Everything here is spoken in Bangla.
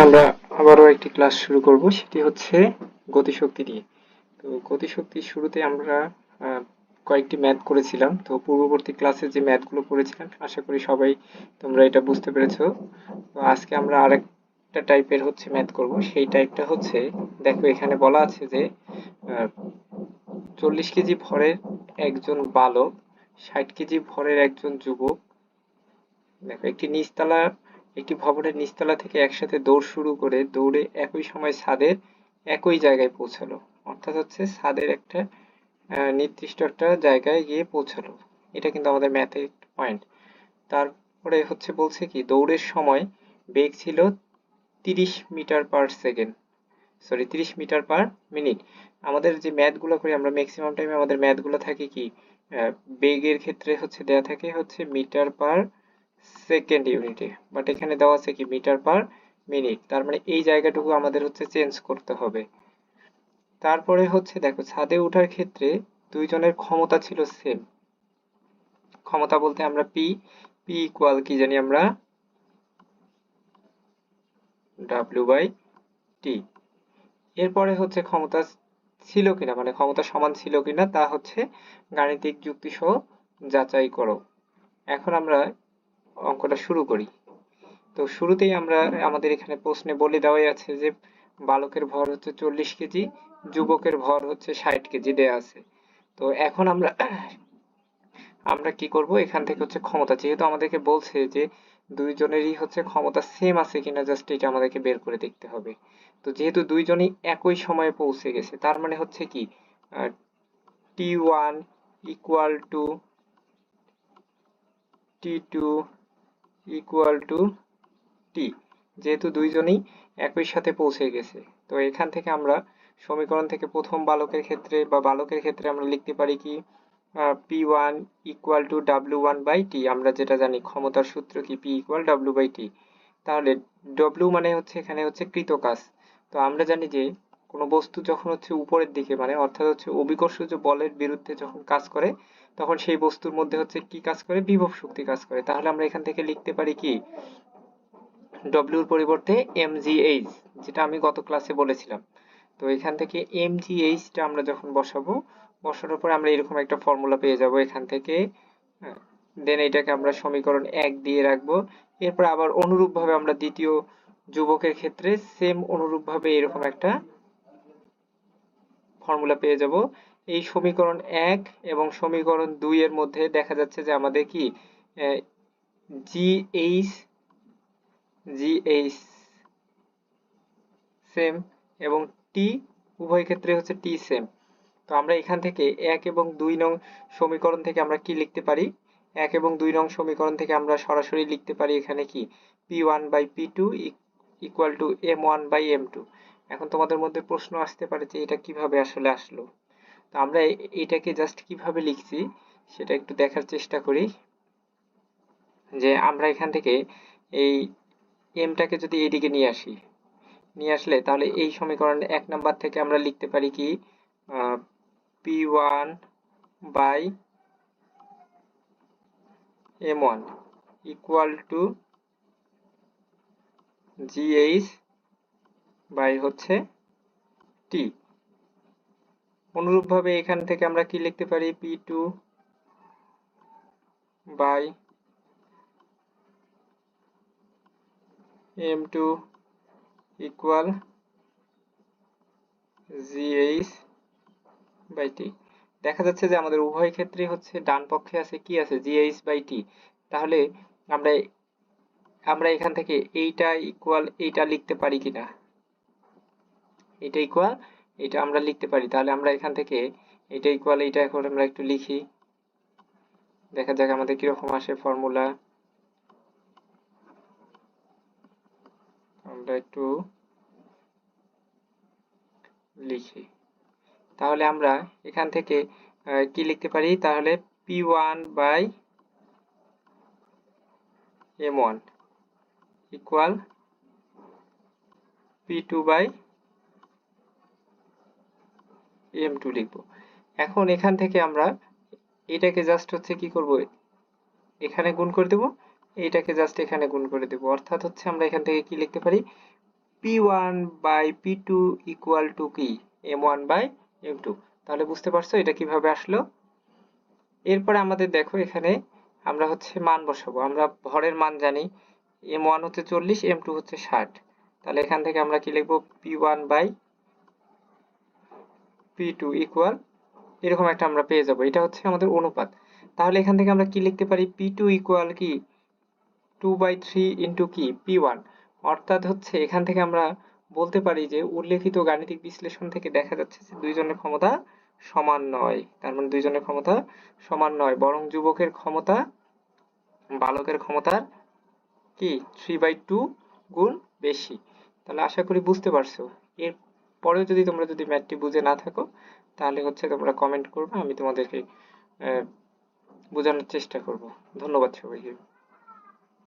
আমরা আবারও একটি ক্লাস শুরু করব, সেটি হচ্ছে গতিশক্তি নিয়ে। তো গতিশক্তির শুরুতে আমরা আহ, কয়েকটি ম্যাথ করেছিলাম। তো পূর্ববর্তী ক্লাসে যে ম্যাথগুলো করেছিলাম, আশা করি সবাই তোমরা এটা বুঝতে পেরেছো। তো আজকে আমরা আরেকটা টাইপের হচ্ছে ম্যাথ করব। সেই টাইপটা হচ্ছে, দেখো এখানে বলা আছে যে 40 কেজি ভরের একজন বালক, 60 কেজি ভরের একজন যুবক, দেখো একটি ভবনের নিচতলা থেকে একসাথে দৌড় শুরু করে দৌড়ে একই সময় ছাদের একই জায়গায় পৌঁছালো। অর্থাৎ হচ্ছে ছাদের একটা নির্দিষ্ট একটা জায়গায় গিয়ে পৌঁছালো। এটা কিন্তু আমাদের ম্যাথের পয়েন্ট। তারপরে হচ্ছে বলছে কি, দৌড়ের সময় বেগ ছিল 30 metre per second, sorry 30 metre per minute. আমাদের যে ম্যাথগুলো করি আমরা, ম্যাক্সিমাম টাইমে আমাদের ম্যাথগুলো থাকে কি, বেগের ক্ষেত্রে হচ্ছে দেয়া থাকে হচ্ছে মিটার পার সেকেন্ড ইউনিটে, বাট এখানে দেওয়া আছে কি মিটার পার মিনিট। তার মানে এই জায়গাটুকু আমাদের হচ্ছে চেঞ্জ করতে হবে। তারপরে হচ্ছে দেখো, ছাদে ওঠার ক্ষেত্রে দুইজনের ক্ষমতা ছিল সেম। ক্ষমতা বলতে আমরা পি পি ইকুয়াল কি জানি আমরা, W/T। এরপরে হচ্ছে ক্ষমতা ছিল কিনা, মানে ক্ষমতা সমান ছিল কিনা তা হচ্ছে গাণিতিক যুক্তি সহ যাচাই করো। এখন আমরা অঙ্কটা শুরু করি। তো শুরুতেই আমরা, আমাদের এখানে প্রশ্নে বলে দেওয়াই আছে যে বালকের ভর হচ্ছে 40 কেজি, যুবকের ভর হচ্ছে 60 কেজি দেয়া আছে। তো এখন আমরা আমরা কি করব, এখান থেকে হচ্ছে ক্ষমতা, যেহেতু আমাদেরকে বলছে যে দুইজনেরই হচ্ছে ক্ষমতা সেম আছে কিনা, জাস্ট এটা আমাদেরকে বের করে দেখতে হবে। তো যেহেতু দুইজনই একই সময়ে পৌঁছে গেছে, তার মানে হচ্ছে কি, T1 equal to T2 equal to T. যেহেতু দুইজনেই একই সাথে পৌঁছে গেছে, তো এখান থেকে আমরা সমীকরণ থেকে প্রথম বালকের ক্ষেত্রে আমরা লিখতে পারি কি, P1 ইকুয়াল টু W1/T। আমরা যেটা জানি ক্ষমতার সূত্র কি, P ইকুয়াল W/T। তাহলে W মানে হচ্ছে এখানে হচ্ছে কৃতকাজ। তো আমরা জানি যে কোনো বস্তু যখন হচ্ছে উপরের দিকে, মানে অর্থাৎ হচ্ছে অভিকর্ষজ বলের বিরুদ্ধে যখন কাজ করে, তখন সেই বস্তুর মধ্যে হচ্ছে কি কাজ করে, বিভব শক্তি কাজ করে। তাহলে আমরা এখান থেকে লিখতে পারি কি, ডব্লিউর পরিবর্তে mgh, যেটা আমি গত ক্লাসে বলেছিলাম। তো এখান থেকে mgh টা আমরা যখন বসাবো, বসানোর পরে আমরা এরকম একটা ফর্মুলা পেয়ে যাব এখান থেকে। দেন এটাকে আমরা সমীকরণ 1 দিয়ে রাখবো। এরপর আবার অনুরূপভাবে আমরা দ্বিতীয় যুবকের ক্ষেত্রে সেম অনুরূপভাবে এরকম একটা ফর্মুলা পেয়ে যাব। এই সমীকরণ 1 এবং সমীকরণ 2 এর মধ্যে দেখা যাচ্ছে যে আমাদের কি, gh gh সেম এবং টি উভয় ক্ষেত্রে হচ্ছে টি সেম। তো আমরা এখান থেকে 1 এবং 2 নং সমীকরণ থেকে আমরা কি লিখতে পারি, 1 এবং 2 নং সমীকরণ থেকে আমরা সরাসরি লিখতে পারি এখানে কি, P1/P2 ইকুয়াল টু M1/M2। এখন তোমাদের মধ্যে প্রশ্ন আসতে পারে যে এটা কিভাবে আসলে আসলো। তো আমরা এটাকে জাস্ট কিভাবে লিখছি সেটা একটু দেখার চেষ্টা করি। যে আমরা এখান থেকে এই এমটাকে যদি এদিকে নিয়ে আসলে তাহলে এই সমীকরণ 1 নাম্বার থেকে আমরা লিখতে পারি কি, P1/M1 equal to GH by হচ্ছে T। অনুরূপভাবে এখান থেকে আমরা কি লিখতে পারি, P2/M2 ইকুয়াল GH/T। দেখা যাচ্ছে যে আমাদের উভয় ক্ষেত্রে হচ্ছে ডান পক্ষে আছে কি, আছে GH/T। তাহলে আমরা আমরা এখান থেকে এইটা ইকুয়াল এইটা লিখতে পারি কিনা, এটা ইকুয়াল এটা আমরা লিখতে পারি। তাহলে আমরা এখান থেকে এটা ইকুয়াল এইটা এখন আমরা একটু লিখি, দেখা যাক আমাদের কিরকম আসে ফর্মুলা। আমরা একটু লিখি, তাহলে আমরা এখান থেকে কি লিখতে পারি, তাহলে P1/M1 ইকুয়াল P2/M2 লিখবো। এখন এখান থেকে আমরা এটাকে জাস্ট হচ্ছে কি করব, এখানে গুণ করে দেব, এইটাকে জাস্ট এখানে গুণ করে দেব। অর্থাৎ হচ্ছে আমরা এখান থেকে কি লিখতে পারি, P1/P2 ইকুয়াল টু কি M1/M2। তাহলে বুঝতে পারছো এটা কিভাবে আসলো। এরপরে আমাদের দেখো এখানে আমরা হচ্ছে মান বসাবো। আমরা ভরের মান জানি, M1 হচ্ছে 40, M2 হচ্ছে 60। তাহলে এখান থেকে আমরা কি লিখবো, P1/P2 ইকুয়াল, এরকম একটা আমরা পেয়ে যাবো। এটা হচ্ছে আমাদের অনুপাত। তাহলে এখান থেকে আমরা কি লিখতে পারি, P2 ইকুয়াল কি 2/3 ইন্টু কি P1। অর্থাৎ হচ্ছে এখান থেকে আমরা বলতে পারি যে উল্লেখিত গাণিতিক বিশ্লেষণ থেকে দেখা যাচ্ছে যে দুইজনের ক্ষমতা সমান নয়। তার মানে দুইজনের ক্ষমতা সমান নয়, বরং যুবকের ক্ষমতা বালকের ক্ষমতার কি 3/2 গুণ বেশি। তাহলে আশা করি বুঝতে পারছো। এর পরেও যদি ম্যাথটি বুঝে না থাকো, তাহলে হচ্ছে তোমরা কমেন্ট করবে, আমি তোমাদেরকে বোঝানোর চেষ্টা করব। ধন্যবাদ সবাইকে।